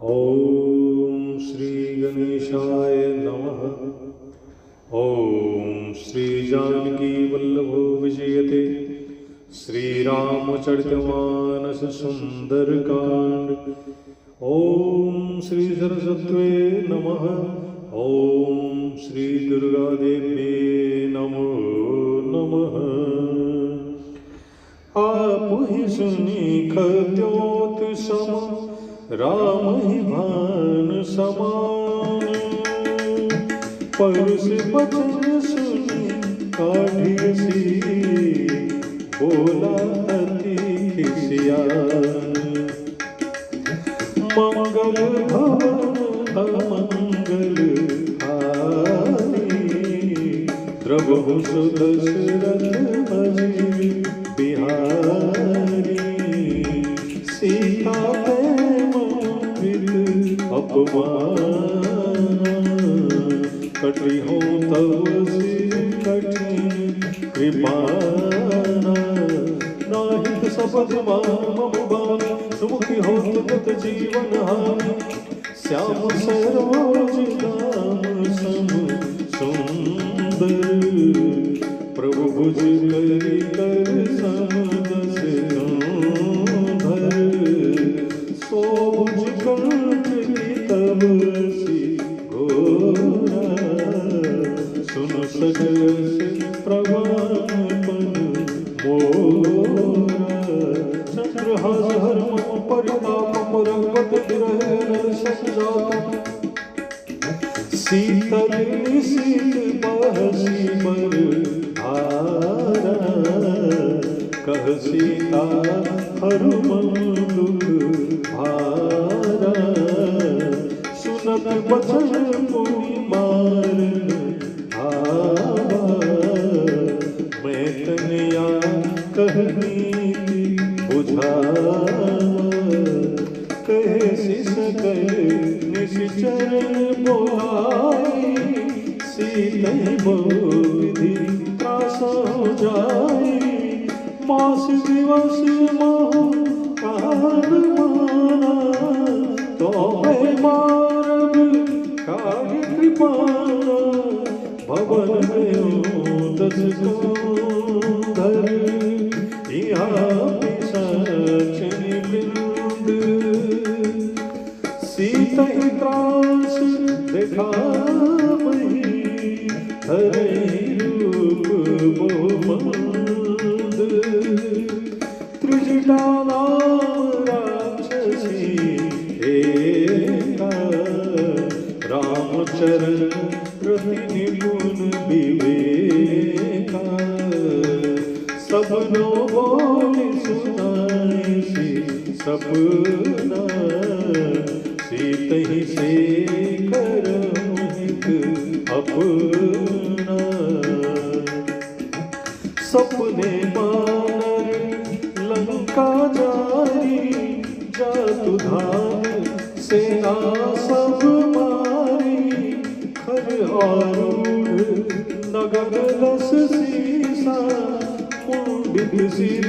ओम श्री गणेशाय नमः। ओम श्री जानकी वल्लभो विजयते। श्री रामचरितमानस सुंदर कांड। ओम श्री सरस्वत्वे नमः। ओम श्री दुर्गा देव्ये नमो नमः। आप ही सुनी खद्योत सम राम ही भान समान। परुष बचन सुनी काढ़ी सी बोला अति खिसियान। मंगल भवन अमंगल हारी। द्रवहु सुदशरथ अजीर बिहारी। सीता अपमान कटी हो तब सिर कठिन कृपाना। नाहित शपथ मम बानी सुमुखी हो तत जीवन हानि। श्याम सरोज दाम सम सुंदर। प्रभु भुज करी कर समदस धर। सो भुज कंठ तब सी घोरा। सुन सजस प्रवापन मोरा। चंद्रहास हर्म परिताप रंगत विरह नरसत जात। शीतल शीत बहसी बर धारा। कह सीता हरुमम दुख भारा। सुनत बचन पुनि मारन आवा। मैं तनया कहनी बुझावा। कहे शिष कर निश्चरण बोलाई। सीतहि बहु विधि त्रास हो जाई। मास दिवस महु काल माना। तो मैं मारब कार्य कृपाना। भवन में दस धर। यहाँ पिशाचिनी बिंद। सीतहि त्रास दिखावही। हरे रूप बहुमंद। त्रिजटा नाम राक्षसी एका। रामचरण प्रति निपुण विवेका। सबनो बोली सुनाई सी सपना। सीतहि से करहित अपना। सपने बानर लंका जारी। जातु धान सेना सब मारी। खर आरूढ़ नगद लस सीसा। मुंडित सिर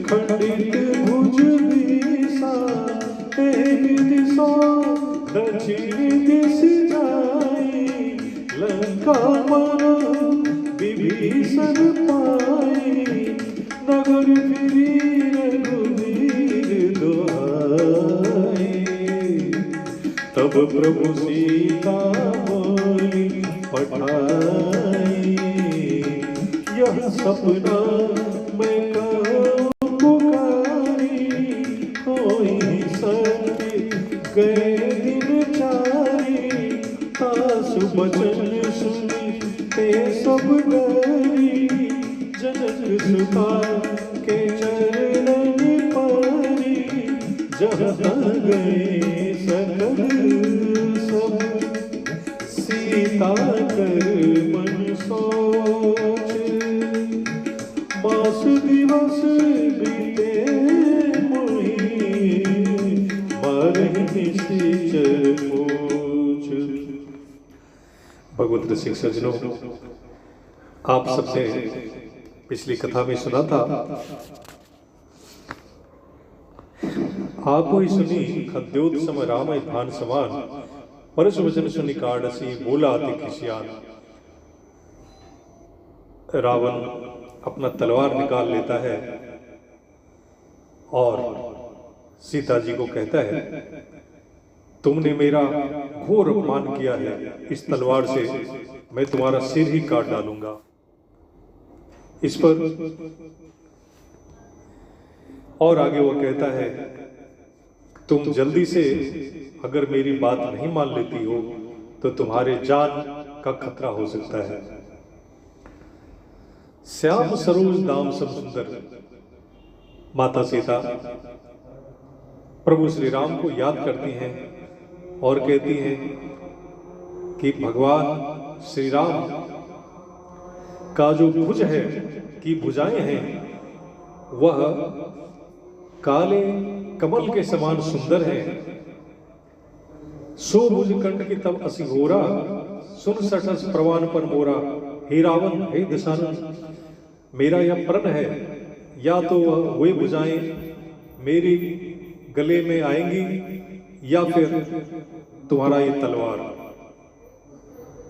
खंडित भुज बीसा। दिशा दक्षिण दिश जाई। लंका मना विभीषण पाई। नगर फिरी रघुवीर दुहाई। तब प्रभु सीता बोली पठाई। यह सपना मैं कहूँ पुकारी। कोई सत्य गए दिन चारी। तासु बचन सुनी ते सब डरी। जनक सुता के चरण परी। जहाँ गए सकल सब। सीता कर मन सोच। मास दिवस बीते मोही। मारहि निश्चर पूछ। भगवत रसिक सज्जनों, आप सबने पिछली कथा में सुना था आपो ही सुनी खद्योत सम राम भान समान, परस वचन सुनि काढ़सी बोला अति खिसियान। रावण अपना तलवार निकाल लेता है और सीता जी को कहता है, तुमने मेरा घोर अपमान किया है, इस तलवार से मैं तुम्हारा सिर ही काट डालूंगा। इस पर और आगे वो कहता है, तुम जल्दी से अगर मेरी बात नहीं मान लेती हो तो तुम्हारे जान का खतरा हो सकता है। श्याम सरोज दाम सब सुंदर, माता सीता प्रभु श्री राम को याद करती हैं और कहती हैं कि भगवान श्री राम का जो भुज है कि भुजाएं हैं वह काले कमल के समान सुंदर है। सो भुज कंठ की तब असिघोरा, सुन सठस प्रवान पर मोरा। हे रावण, हे दशानन, मेरा यह प्रण है, या तो वह भुजाएं मेरी गले में आएंगी या फिर तुम्हारा ये तलवार।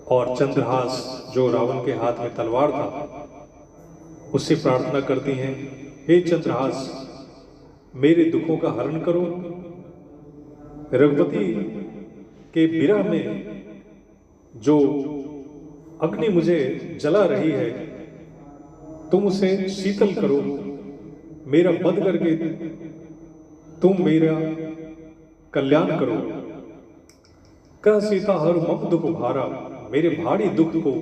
और चंद्रहास जो रावण के हाथ में तलवार था उससे प्रार्थना करती हैं, हे चंद्रहास, मेरे दुखों का हरण करो। रघुपति के विरह में जो अग्नि मुझे जला रही है तुम उसे शीतल करो, मेरा वध करके तुम मेरा कल्याण करो। कह सीता हर मम दुख भारा, मेरे भारी दुख को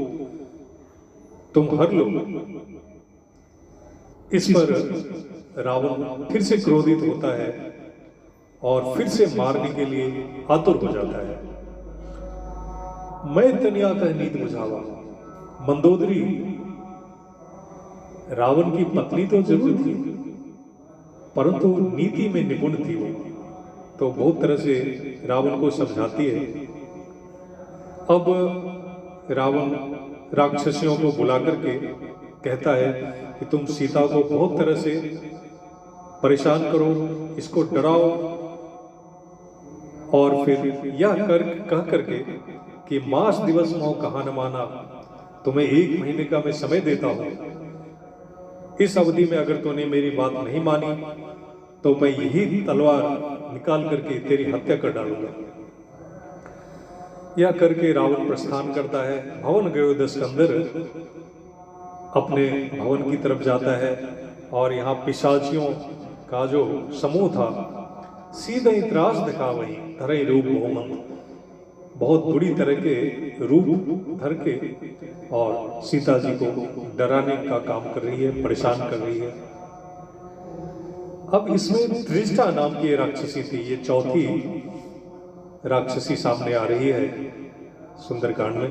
तुम हर लो। इस पर रावण फिर से क्रोधित होता है और फिर से मारने के लिए आतुर हो जाता है। मैं तनिया कह नीत बुझावा, मंदोदरी रावण की पत्नी तो जरूर थी परंतु नीति में निपुण थी वो, तो बहुत तरह से रावण को समझाती है। अब रावण राक्षसियों को बुला करके कहता है कि तुम सीता को बहुत तरह से परेशान करो, इसको डराओ और फिर यह कह करके कि मास दिवस मोह कहा न माना, तुम्हें 1 महीने का मैं समय देता हूं, इस अवधि में अगर तूने मेरी बात नहीं मानी तो मैं यही तलवार निकाल करके तेरी हत्या कर डालूंगा। यह करके रावण प्रस्थान करता है। भवन गयो दस्कंदर, अपने भवन की तरफ जाता है और यहाँ पिशाचियों का जो समूह था सीधा ही त्रास दिखा, वही धरे रूप बहुमंद, बहुत बुरी तरह के रूप धर के और सीता जी को डराने का काम कर रही है, परेशान कर रही है। अब इसमें त्रिष्टा नाम की राक्षसी थी, ये चौथी राक्षसी सामने आ रही है सुंदरकांड में।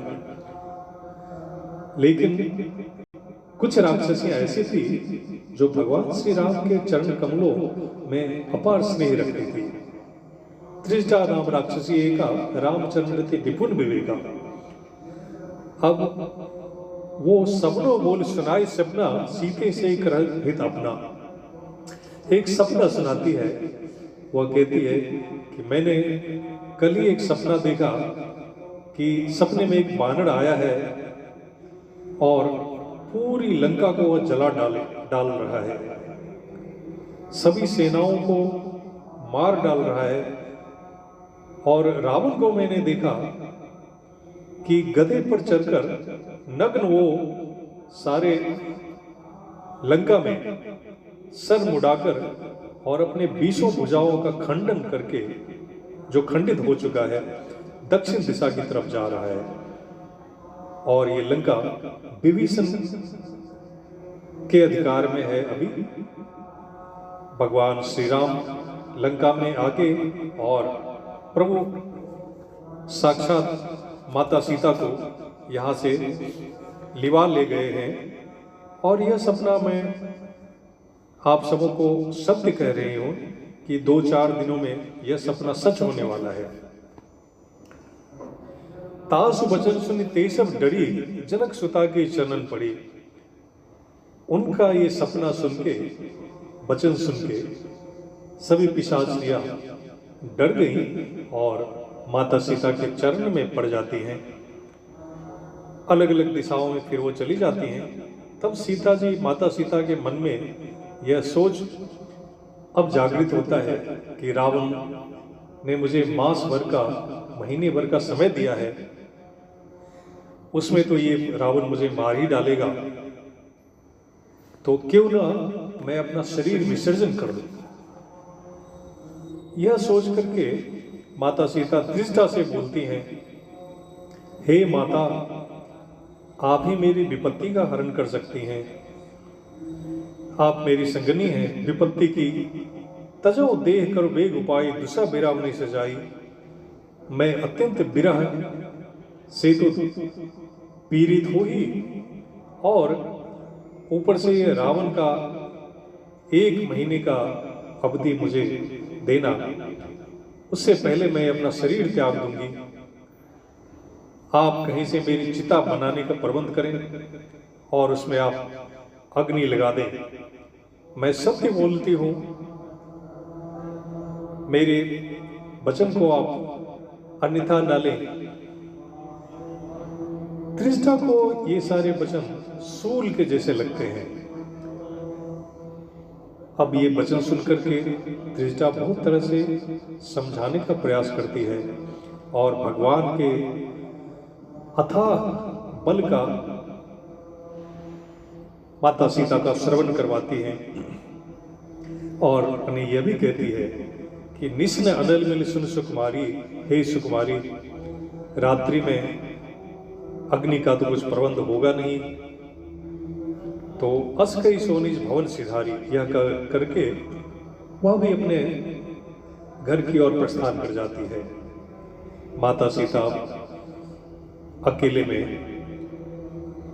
लेकिन कुछ राक्षसियां ऐसी थी जो भगवान श्री राम के चरण कमलों में अपार स्नेह रखती थी। त्रिष्टा नाम राक्षसी एका, रामचंद्र थे निपुण विवेका। अब वो सपनों बोल सुनाए सपना, सीते से एक हित अपना। एक सपना सुनाती है, वह कहती है कि मैंने कल ही एक सपना देखा कि सपने में एक वानर आया है और पूरी लंका को वह जला डाल रहा है, सभी सेनाओं को मार डाल रहा है। और रावण को मैंने देखा कि गधे पर चढ़कर नग्न वो सारे लंका में सर मुड़ाकर और अपने 20 भुजाओं का खंडन करके, जो खंडित हो चुका है, दक्षिण दिशा की तरफ जा रहा है। और ये लंका विभीषण के अधिकार में है अभी। भगवान श्री राम लंका में आके और प्रभु साक्षात माता सीता को यहाँ से लिवा ले गए हैं। और यह सपना मैं आप सबों को सत्य कह रही हूँ कि 2-4 दिनों में यह सपना सच होने वाला है। तासु बचन सुनि ते सब डरी, जनक सुता के चरणन पड़ी। उनका ये सपना सुन के, वचन सुन के सभी पिशाचियां डर गई और माता सीता के चरण में पड़ जाती हैं। अलग अलग दिशाओं में फिर वो चली जाती हैं। तब माता सीता के मन में यह सोच अब जागृत होता है कि रावण ने मुझे मास भर का, महीने भर का समय दिया है, उसमें तो ये रावण मुझे मार ही डालेगा, तो क्यों ना मैं अपना शरीर विसर्जन कर दूं। यह सोच करके माता सीता त्रिष्ठा से बोलती हैं, हे माता, आप ही मेरी विपत्ति का हरण कर सकती हैं। आप मेरी संगनी हैं विपत्ति की, तजो देह कर वेग उपाय, दुसा बिरावनी सजाई। मैं अत्यंत विरह से तो पीड़ित हो ही, और ऊपर से ये रावण का 1 महीने का अवधि मुझे देना, उससे पहले मैं अपना शरीर त्याग दूंगी। आप कहीं से मेरी चिता बनाने का प्रबंध करें और उसमें आप अग्नि लगा दें। मैं सत्य बोलती हूं, मेरे वचन को आप अन्यथा न लें। त्रिष्ठा को ये सारे वचन सूल के जैसे लगते हैं। अब ये वचन सुनकर के त्रिष्ठा बहुत तरह से समझाने का प्रयास करती है और भगवान के अथाह बल का माता सीता का श्रवण करवाती है और उन्हें यह भी कहती है कि निस्न अनल मिल सुन सुकुमारी, हे सुकुमारी, रात्रि में अग्नि का तो कुछ प्रबंध होगा नहीं, तो अस्कई सोनिज भवन सिधारी, यह करके वह भी अपने घर की ओर प्रस्थान कर जाती है। माता सीता अकेले में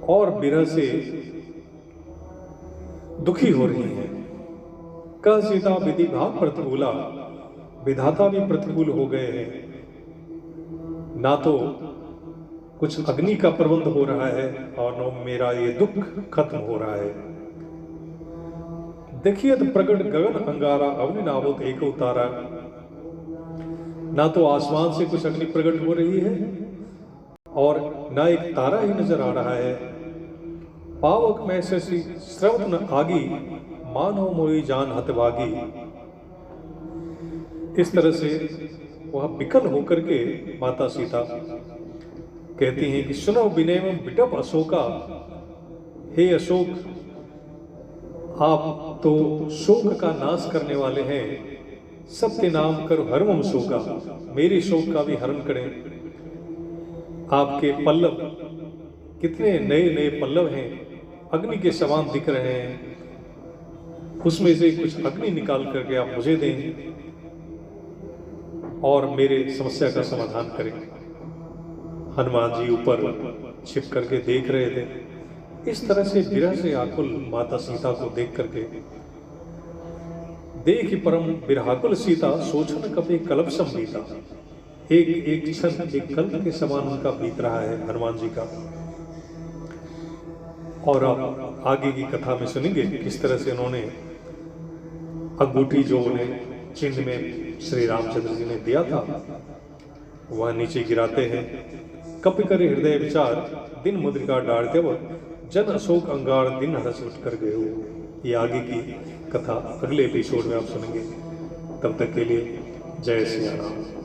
और विरह से दुखी हो रही है। कह सीता विधि भाग प्रतिकूला, विधाता भी प्रतिकूल हो गए हैं। ना तो कुछ अग्नि का प्रबंध हो रहा है और न मेरा ये दुख खत्म हो रहा है। देखिए तो प्रगट गगन अंगारा, अवनि नावत एक उतारा। ना तो आसमान से कुछ अग्नि प्रकट हो रही है और ना एक तारा ही नजर आ रहा है। पावक में से स्रवत न आगी, मानो मोई जान हतभागी। इस तरह से वह विकल होकर के माता सीता कहती हैं कि सुनो विनय बिटप अशोका, हे अशोक, आप तो शोक का नाश करने वाले हैं। सत्य नाम कर हरम शोका, मेरे शोक का भी हरण करें। आपके पल्लव कितने नए नए पल्लव हैं, अग्नि के समान दिख रहे हैं, उसमें से कुछ अग्नि निकाल करके आप मुझे दें और मेरे समस्या का समाधान करें। हनुमान जी ऊपर छिप करके देख रहे थे। इस तरह से विरह से आकुल माता सीता को देख करके, देख परम विरहाकुल सीता, सोचन कपे कल्प संबीता। एक एक क्षण एक कल्प के समान उनका बीत रहा है हनुमान जी का। और आप आगे की कथा में सुनेंगे किस तरह से उन्होंने अंगूठी जो उन्हें चिन्ह में श्री रामचंद्र जी ने दिया था वह नीचे गिराते हैं। कपि करे हृदय विचार, दिन मुद्रिका डालते वो, जन अशोक अंगार दिन हरस उठ कर गए हो। ये आगे की कथा अगले एपिसोड में आप सुनेंगे। तब तक के लिए जय श्री राम।